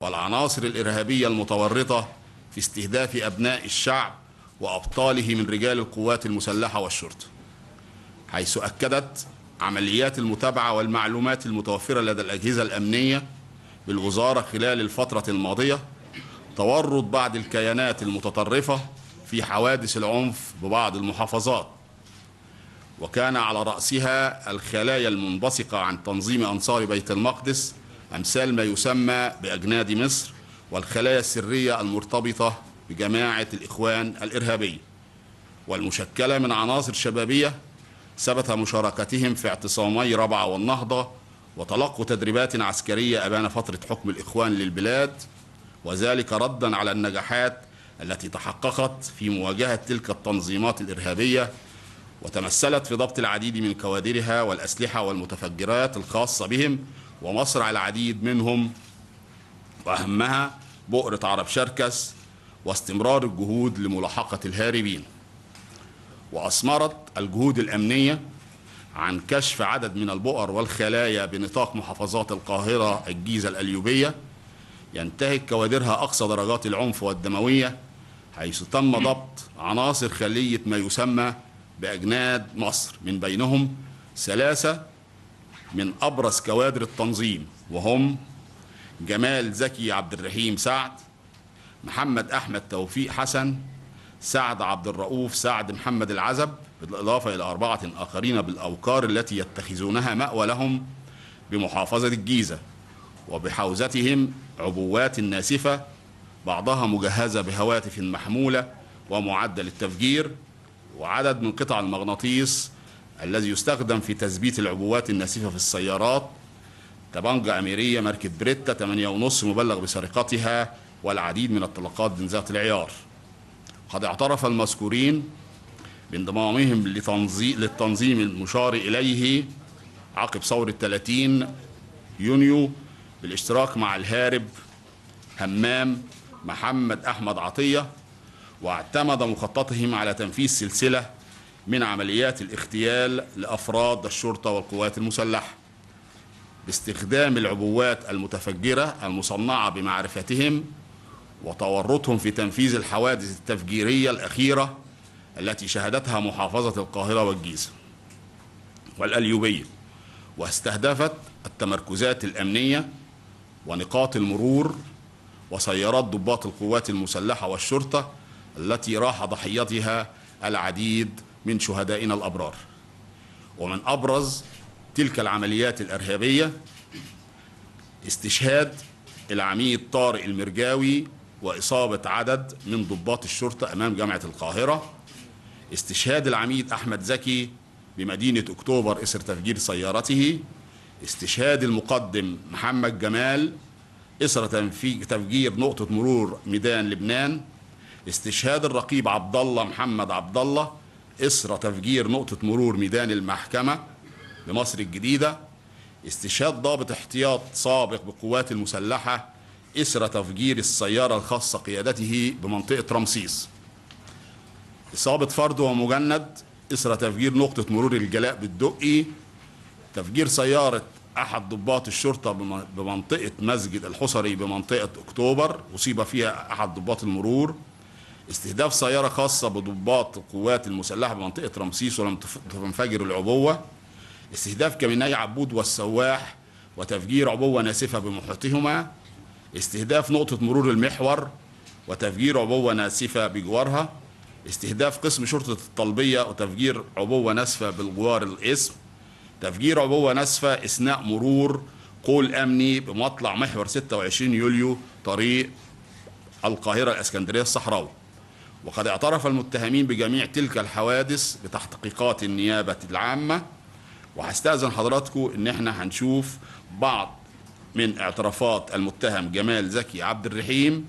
والعناصر الإرهابية المتورطة في استهداف أبناء الشعب وأبطاله من رجال القوات المسلحة والشرطة، حيث أكدت عمليات المتابعة والمعلومات المتوفرة لدى الأجهزة الأمنية بالوزارة خلال الفترة الماضية تورط بعض الكيانات المتطرفة في حوادث العنف ببعض المحافظات، وكان على رأسها الخلايا المنبثقة عن تنظيم أنصار بيت المقدس أمثال ما يسمى بأجناد مصر، والخلايا السرية المرتبطة بجماعة الإخوان الإرهابية، والمشكلة من عناصر شبابية ثبت مشاركتهم في اعتصامي رابعة والنهضة وتلقوا تدريبات عسكرية أبان فترة حكم الإخوان للبلاد، وذلك ردا على النجاحات التي تحققت في مواجهة تلك التنظيمات الإرهابية، وتمثلت في ضبط العديد من كوادرها والأسلحة والمتفجرات الخاصة بهم ومصرع العديد منهم، وأهمها بؤرة عرب شركس، واستمرار الجهود لملاحقة الهاربين. وأثمرت الجهود الأمنية عن كشف عدد من البؤر والخلايا بنطاق محافظات القاهرة، الجيزة، القليوبية، ينتهك كوادرها أقصى درجات العنف والدموية، حيث تم ضبط عناصر خلية ما يسمى بأجناد مصر، من بينهم 3 من أبرز كوادر التنظيم، وهم جمال زكي عبد الرحيم سعد، محمد أحمد توفيق حسن، سعد عبد الرؤوف سعد محمد العزب، بالإضافة إلى 4 آخرين بالأوقار التي يتخذونها مأوى لهم بمحافظة الجيزة، وبحوزتهم عبوات ناسفة بعضها مجهزة بهواتف محمولة ومعدل التفجير، وعدد من قطع المغناطيس الذي يستخدم في تثبيت العبوات الناسفة في السيارات، طبنجة أميرية ماركة بريتا 8.5 مبلغ بسرقتها، والعديد من الطلقات ذات العيار. قد اعترف المذكورين بانضمامهم للتنظيم المشار إليه عقب ثورة 30 يونيو بالاشتراك مع الهارب همام محمد أحمد عطية، واعتمد مخططهم على تنفيذ سلسلة من عمليات الاغتيال لأفراد الشرطة والقوات المسلحة باستخدام العبوات المتفجرة المصنعة بمعرفتهم، وتورطهم في تنفيذ الحوادث التفجيرية الأخيرة التي شهدتها محافظة القاهرة والجيزة والقليوبية، واستهدفت التمركزات الأمنية ونقاط المرور وسيارات ضباط القوات المسلحة والشرطة التي راح ضحيتها العديد من شهدائنا الأبرار. ومن أبرز تلك العمليات الإرهابية استشهاد العميد طارق المرجاوي وإصابة عدد من ضباط الشرطة أمام جامعة القاهرة، استشهاد العميد أحمد زكي بمدينة أكتوبر إثر تفجير سيارته، استشهاد المقدم محمد جمال إثر تفجير نقطة مرور ميدان لبنان، استشهاد الرقيب عبد الله محمد عبد الله إثر تفجير نقطة مرور ميدان المحكمة بمصر الجديدة، استشهاد ضابط احتياط سابق بالقوات المسلحة إثر تفجير السيارة الخاصة قيادته بمنطقة رمسيس، إصابة فرد ومجند إثر تفجير نقطة مرور الجلاء بالدقي، تفجير سيارة أحد ضباط الشرطة بمنطقة مسجد الحصري بمنطقة أكتوبر أصيب فيها أحد ضباط المرور، استهداف سيارة خاصة بضباط القوات المسلحة بمنطقة رمسيس ولم تنفجر العبوة، استهداف كميني عبود والسواح وتفجير عبوة ناسفة بمحيطهما، استهداف نقطة مرور المحور وتفجير عبوة ناسفة بجوارها، استهداف قسم شرطة الطلبية وتفجير عبوة ناسفة بالجوار الاسم، تفجير عبوة ناسفة أثناء مرور قول أمني بمطلع محور 26 يوليو طريق القاهرة الإسكندرية الصحراوي. وقد اعترف المتهمين بجميع تلك الحوادث بتحقيقات النيابة العامة، وهستأذن حضراتكم إن احنا هنشوف بعض من اعترافات المتهم جمال زكي عبد الرحيم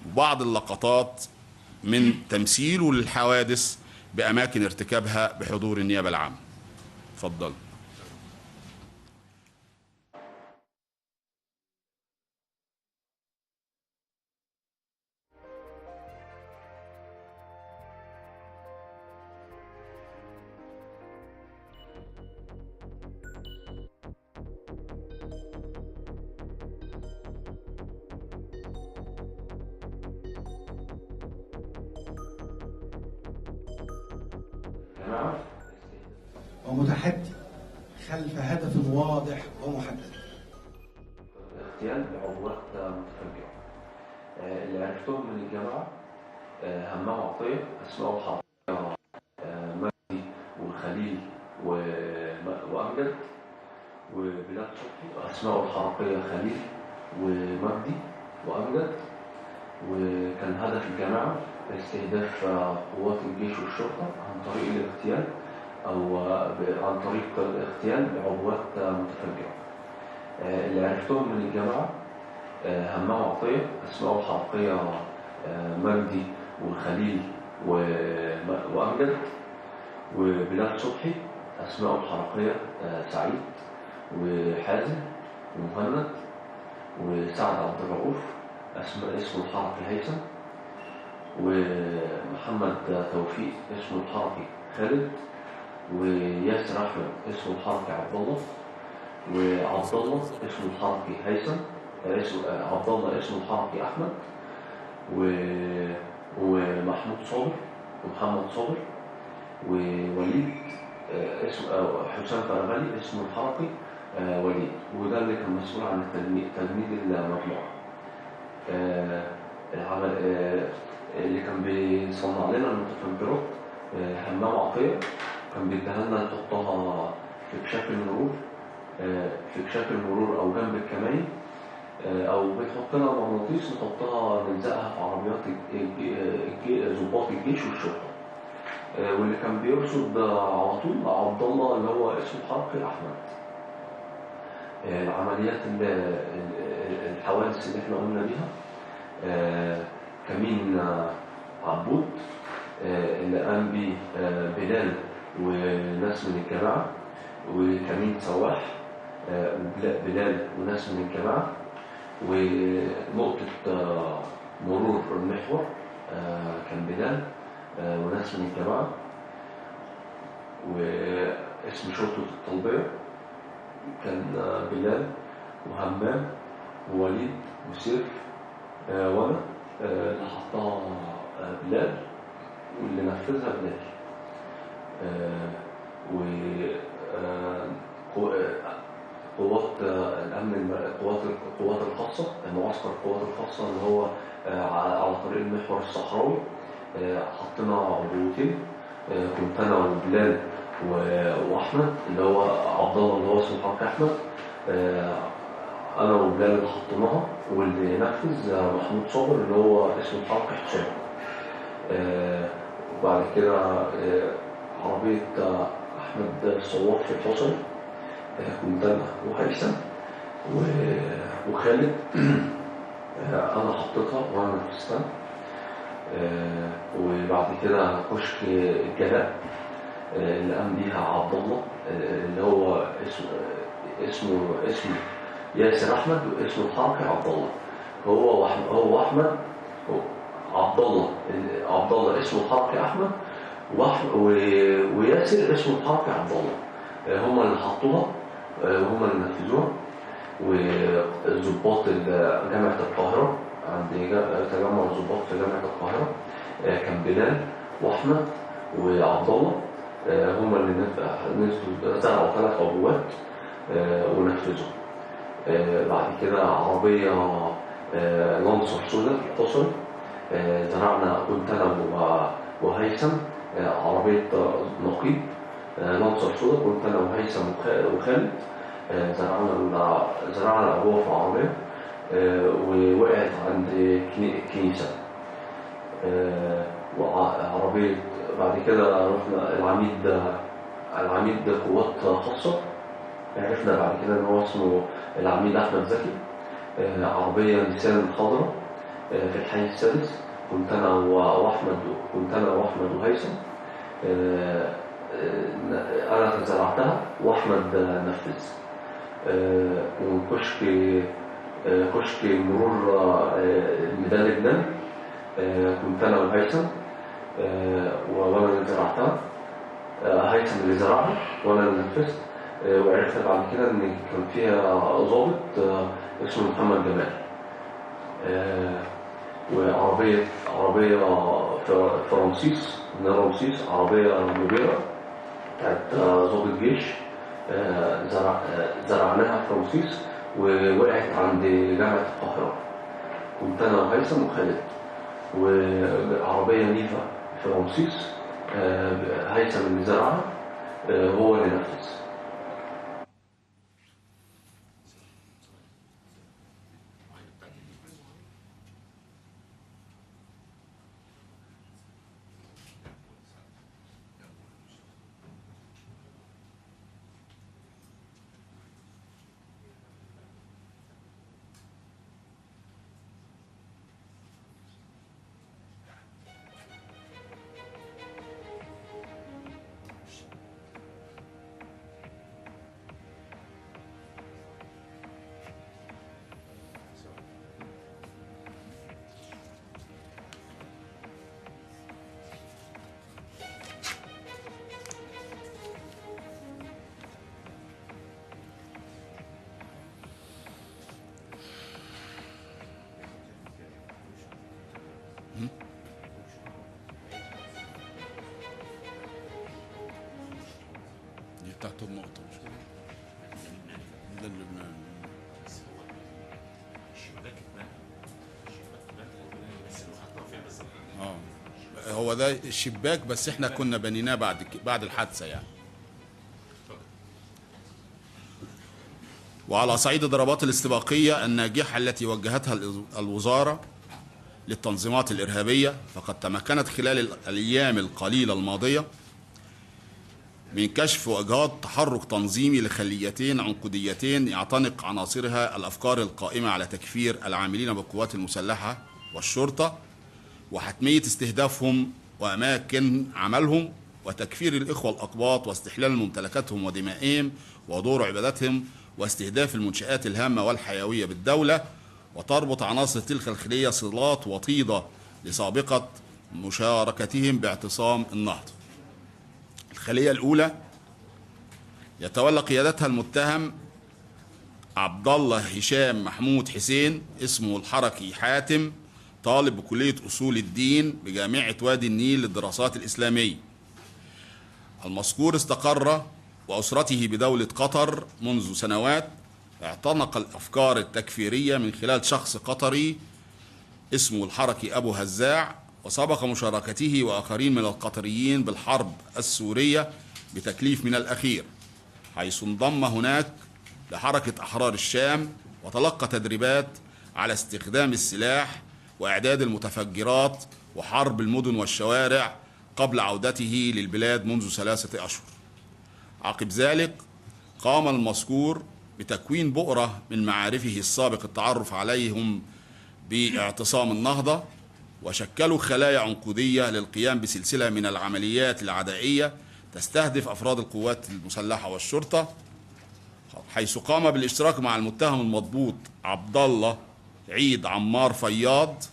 وبعض اللقطات من تمثيله للحوادث بأماكن ارتكابها بحضور النيابة العامة. اتفضل. ومتحدي خلف هدف واضح ومحدد. اغتيال بعبوات متفجرة. اللي عرفتهم من الجامعة همام عطية أسماء الحركية مجدي وخليل وأمجد، وبلال صبحي أسماء الحركية خليل ومجدي وأمجد. وكان هدف الجامعة استهداف قوات الجيش والشرطة عن طريق الاغتيال أو عن طريق الاغتيال بعبوات متفجرة. اللي عرفتهم من الجامعة همام عطية أسماء الحركية مجدي وخليل وأمجد، وبلال صبحي أسماء الحركية سعيد وحازم ومهند، وسعد عبد الرؤوف اسمه الحركي هيثم، ومحمد توفيق اسمه الحركي خالد، وياسر أحمد اسمه الحركي عبد الله، وعبد الله اسمه الحركي هيثم، عبد الله اسمه الحركي أحمد، ومحمود صابر ومحمد صابر، ووليد اسمه حسام فرغلي اسمه الحركي وليد. وده اللي كان مسؤول عن تلميذ المجموعة. العمل اللي كان بيصنع لنا المتفجرات همام عطية، كان بيديها لنا نحطها في كشاف المرور، أو جنب الكمائن، أو بنحط لها مغناطيس نحطها نلزقها في عربيات ضباط الجيش والشرطة. واللي كان بيرصد على طول عبد الله اللي هو اسمه الحركي أحمد. العمليات الحوادث اللي احنا قلنا بيها كمين عبود اللي قام بيه بلال وناس من الجماعة، وكمين سواح بلال وناس من الجماعة، ونقطة مرور المحور كان بلال وناس من الجماعة، واسم شرطة الطلبية كان بلال وهمام ووليد وسيف، وانا اللي حطها بلال واللي نفذها بلال. قوات الامن، القوات الخاصه، معسكر القوات الخاصه اللي هو على طريق المحور الصحراوي، حطينا عضويتين، كنت انا وبلال واحمد اللي هو عبد الله اللي هو اسمه الحركي احمد. انا وبلال اللي حطيناها، واللي نفذ محمود صابر اللي هو اسمه الحركي حسام. وبعد كده عربيه احمد الصواف في الحصري كنت انا وهيثم وخالد انا حطيتها وانا نفذتها. وبعد كده كشك الجلاء اللي قام بيها عبد الله اللي هو اسمه ياسر احمد، واسمه الحركي عبد الله. هو احمد عبد الله اسمه الحركي احمد، وياسر اسمه الحركي عبد الله. هم اللي حطوها وهم اللي نفذوها. وضباط جامعة القاهرة، عند تجمع الضباط في جامعة القاهرة كان بلال واحمد وعبد الله، هم اللي زرعوا 3 عبوات ونفذوا. بعد كده عربية لانسر سودا في الحصري، زرعنا كنت انا وهيثم عربية نقيب لانسر سودا، كنت انا وهيثم وخالد زرعنا العبوة في عربية ووقعت عند الكنيسة. وعربية بعد كده رحنا العميد قوات خاصة، عرفنا بعد كده ان هو اسمه العميد احمد زكي. عربية نيسان خضراء في الحي السادس، كنت انا واحمد وهيثم. انا زرعتها واحمد نفذ. وكشك مرور ميدان لبنان كنت انا وهيثم، وانا اللي زرعتها، هيثم اللي زرعها وانا اللي نفذت. وعرفت بعد كده ان كان فيها ضابط اسمه محمد جمال. وعربية في رمسيس، من رمسيس عربية مبيرة بتاعت ضابط جيش، زرعناها في رمسيس ووقعت عند جامعة القاهرة. كنت أنا وهيثم وخالد، وعربية نيفا في رمسيس، هيثم اللي زرعها هو اللي نفذ. دي بتاعت النقطة مش كده؟ ده اللي هو ده الشباك، بس احنا كنا بنيناه بعد الحادثة يعني. وعلى صعيد الضربات الاستباقية الناجحة التي وجهتها الوزارة للتنظيمات الإرهابية، فقد تمكنت خلال الأيام القليلة الماضية من كشف وإجهاض تحرك تنظيمي لخليتين عنقوديتين يعتنق عناصرها الأفكار القائمة على تكفير العاملين بالقوات المسلحة والشرطة، وحتمية استهدافهم وأماكن عملهم، وتكفير الإخوة الأقباط، واستحلال ممتلكاتهم ودمائهم ودور عباداتهم، واستهداف المنشآت الهامة والحيوية بالدولة. وتربط عناصر تلك الخلية صلات وطيدة لسابقة مشاركتهم باعتصام النهضة. الخلية الأولى يتولى قيادتها المتهم عبد الله هشام محمود حسين، اسمه الحركي حاتم، طالب بكلية أصول الدين بجامعة وادي النيل للدراسات الإسلامية. المذكور استقر وأسرته بدولة قطر منذ سنوات، اعتنق الأفكار التكفيرية من خلال شخص قطري اسمه الحركي أبو هزاع، وسبق مشاركته وآخرين من القطريين بالحرب السورية بتكليف من الأخير، حيث انضم هناك لحركة أحرار الشام وتلقى تدريبات على استخدام السلاح وإعداد المتفجرات وحرب المدن والشوارع قبل عودته للبلاد منذ 3 أشهر. عقب ذلك قام المذكور بتكوين بؤرة من معارفه السابق التعرف عليهم باعتصام النهضة، وشكلوا خلايا عنقودية للقيام بسلسلة من العمليات العدائية تستهدف أفراد القوات المسلحة والشرطة، حيث قام بالاشتراك مع المتهم المضبوط عبد الله عيد عمار فياض،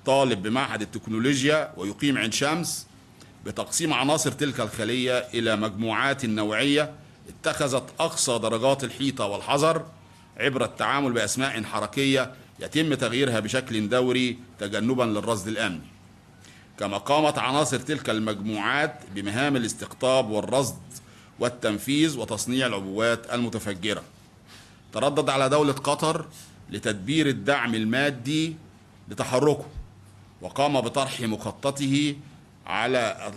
طالب بمعهد التكنولوجيا ويقيم عين شمس، بتقسيم عناصر تلك الخلية إلى مجموعات نوعية اتخذت أقصى درجات الحيطة والحذر عبر التعامل بأسماء حركية يتم تغييرها بشكل دوري تجنبا للرصد الأمني. كما قامت عناصر تلك المجموعات بمهام الاستقطاب والرصد والتنفيذ وتصنيع العبوات المتفجرة. تردد على دولة قطر لتدبير الدعم المادي لتحركه، وقام بطرح مخططه على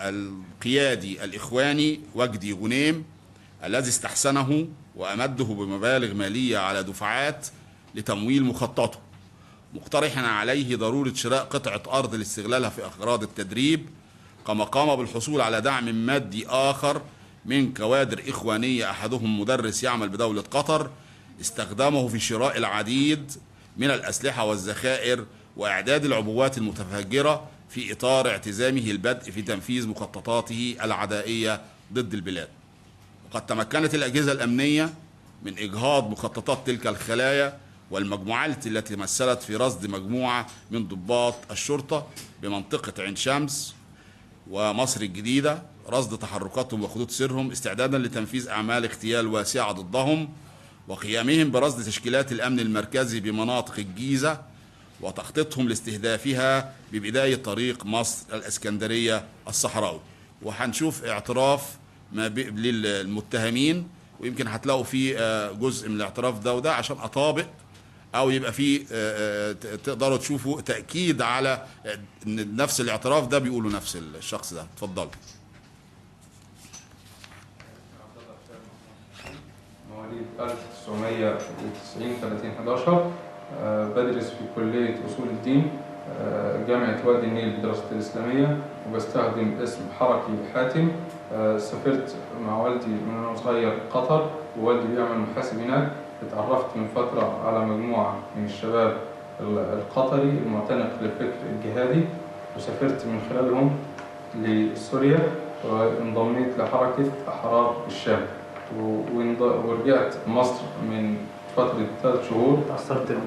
القيادي الإخواني وجدي غنيم الذي استحسنه وأمده بمبالغ مالية على دفعات لتمويل مخططه، مقترحا عليه ضرورة شراء قطعة أرض لاستغلالها في أغراض التدريب. كما قام بالحصول على دعم مادي آخر من كوادر إخوانية، أحدهم مدرس يعمل بدولة قطر، استخدمه في شراء العديد من الأسلحة والذخائر وإعداد العبوات المتفجرة في إطار اعتزامه البدء في تنفيذ مخططاته العدائية ضد البلاد. وقد تمكنت الأجهزة الأمنية من إجهاض مخططات تلك الخلايا والمجموعات التي مثلت في رصد مجموعة من ضباط الشرطة بمنطقة عين شمس ومصر الجديدة، رصد تحركاتهم وخطوط سيرهم استعدادا لتنفيذ أعمال اغتيال واسعة ضدهم، وقيامهم برصد تشكيلات الأمن المركزي بمناطق الجيزة وتخطيطهم لاستهدافها ببداية طريق مصر الإسكندرية الصحراوي. وهنشوف اعتراف للمتهمين، ويمكن هتلاقوا فيه جزء من الاعتراف ده وده عشان اطابق، او يبقى فيه تقدروا تشوفوا تأكيد على ان نفس الاعتراف ده بيقوله نفس الشخص ده. اتفضلوا. مواليد 1990 30/11. بدرس في كلية أصول الدين جامعة وادي النيل بدراسة الإسلامية، وبستخدم اسم حركي حاتم. سافرت مع والدي من وأنا صغير قطر، ووالدي بيعمل محاسب هناك. اتعرفت من فترة على مجموعة من الشباب القطري المعتنق للفكر الجهادي، وسافرت من خلالهم لسوريا وانضميت لحركة أحرار الشام، ورجعت مصر من فترة 3 شهور. تأثرت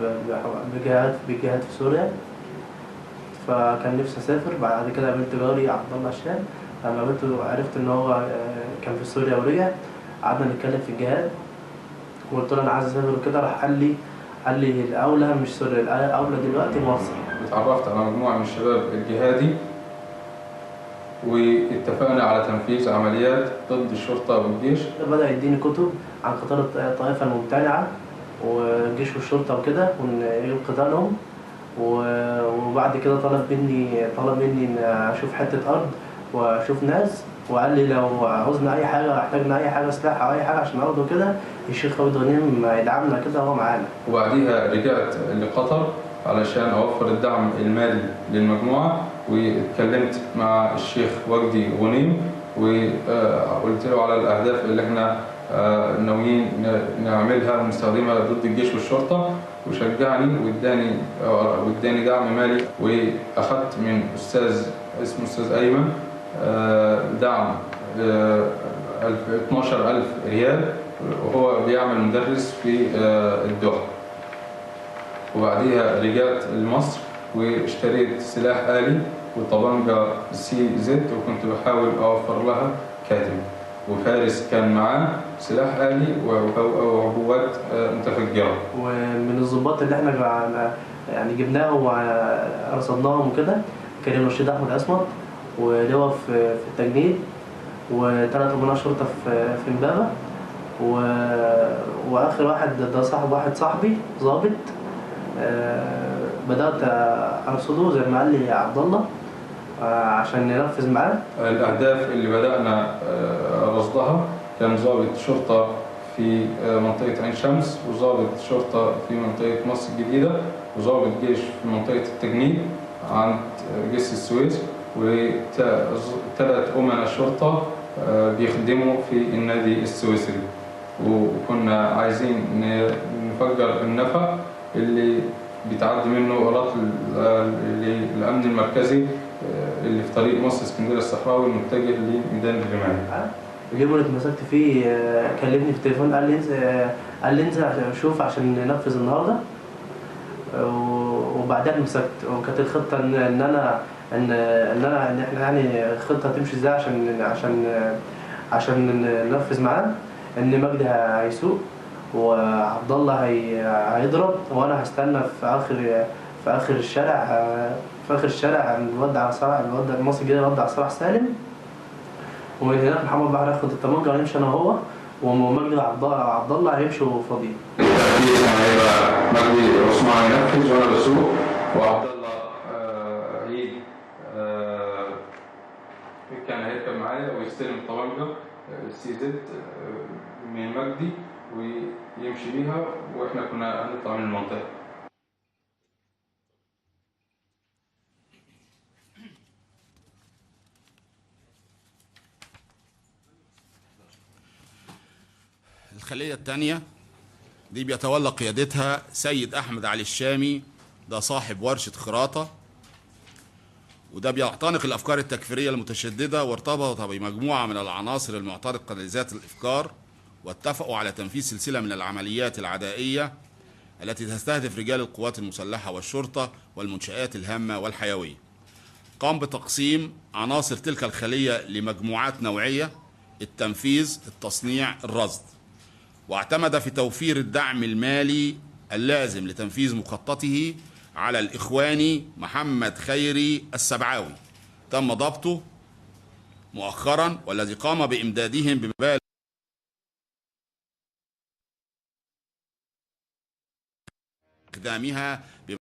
بجهاد في سوريا، فكان نفسي أسافر. بعد كده قابلت جاري عبد الله الشام، لما قابلته عرفت إن هو كان في سوريا ورجع. قعدنا نتكلم في الجهاد، وقلت له أنا عايز أسافر وكده. راح قال لي الأولى مش سوريا، الأولى دلوقتي مصر. اتعرفت على مجموعة من الشباب الجهادي، واتفقنا على تنفيذ عمليات ضد الشرطة والجيش. بدأ يديني كتب عن قتال الطائفة الممتنعة والجيش والشرطة وكده، وإن قتالهم. وبعد كده طلب مني إن أشوف حتة أرض وأشوف ناس، وقال لي لو عوزنا أي حاجة، احتاجنا أي حاجة سلاح أو أي حاجة عشان أرض وكده، الشيخ خالد غنيم يدعمنا كده وهو معانا. وبعديها رجعت لقطر علشان أوفر الدعم المالي للمجموعة، واتكلمت مع الشيخ وجدي غنيم وقلت له على الأهداف اللي احنا ناويين نعملها ونستخدمها ضد الجيش والشرطة، وشجعني واداني دعم مالي. وأخذت من أستاذ اسمه أستاذ أيمن دعم 12,000 ريال، وهو بيعمل مدرس في الدوحة. وبعديها رجعت لمصر واشتريت سلاح آلي وطبنجة CZ، وكنت بحاول أوفر لها كاتم، وفارس كان معاه سلاح آلي وعبوات متفجرة. ومن الضباط اللي احنا يعني جبناهم ورصدناهم وكده كان رشيد أحمد أسمط، ولواء في التجنيد، و3 أمناء شرطة في إمبابة، وآخر واحد ده واحد صاحبي ضابط. بدأت أرصده زي ما قال لي عبد الله عشان ننفذ معاه. الأهداف اللي بدأنا رصدها كان ضابط شرطة في منطقة عين شمس، وضابط شرطة في منطقة مصر الجديدة، وضابط جيش في منطقة التجنيد عند جسر السويس، و3 أمناء شرطة بيخدموا في النادي السويسري. وكنا عايزين نفجر النفق اللي بيتعدي منه غلط للأمن المركزي اللي في طريق مصر اسكندرية الصحراوي المتجه لميدان الرماية. اليوم اللي اتمسكت فيه كلمني في التليفون، قال لي انزل عشان اشوف عشان ننفذ النهارده. وبعدها اتمسكت، وكانت الخطه ان احنا يعني الخطه تمشي ازاي عشان ننفذ معاه. ان مجدي هيسوق وعبد الله هيضرب، وانا هستنى في اخر الشارع نودع مصر الجديدة، نودع صلاح سالم. ومن هناك محمد بحر ياخد الطبنجة ونمشي انا وهو، ومجدي عبد الله هيمشوا فاضيين. التنفيذ هيبقى مجدي عثمان ينفذ وانا بسوق، وعبد الله كان هيركب معايا ويستلم الطبنجة CZ من مجدي ويمشي بيها، واحنا كنا هنطلع من المنطقة. الخلية الثانية دي بيتولى قيادتها سيد أحمد علي الشامي، ده صاحب ورشة خراطة، وده بيعتنق الأفكار التكفيرية المتشددة، وارتبط بمجموعة من العناصر المعترقة لذات الأفكار، واتفقوا على تنفيذ سلسلة من العمليات العدائية التي تستهدف رجال القوات المسلحة والشرطة والمنشآت الهامة والحيوية. قام بتقسيم عناصر تلك الخلية لمجموعات نوعية: التنفيذ، التصنيع، الرصد، واعتمد في توفير الدعم المالي اللازم لتنفيذ مخططه على الإخواني محمد خيري السبعاوي. تم ضبطه مؤخرا والذي قام بإمدادهم بمبالغ استخدامها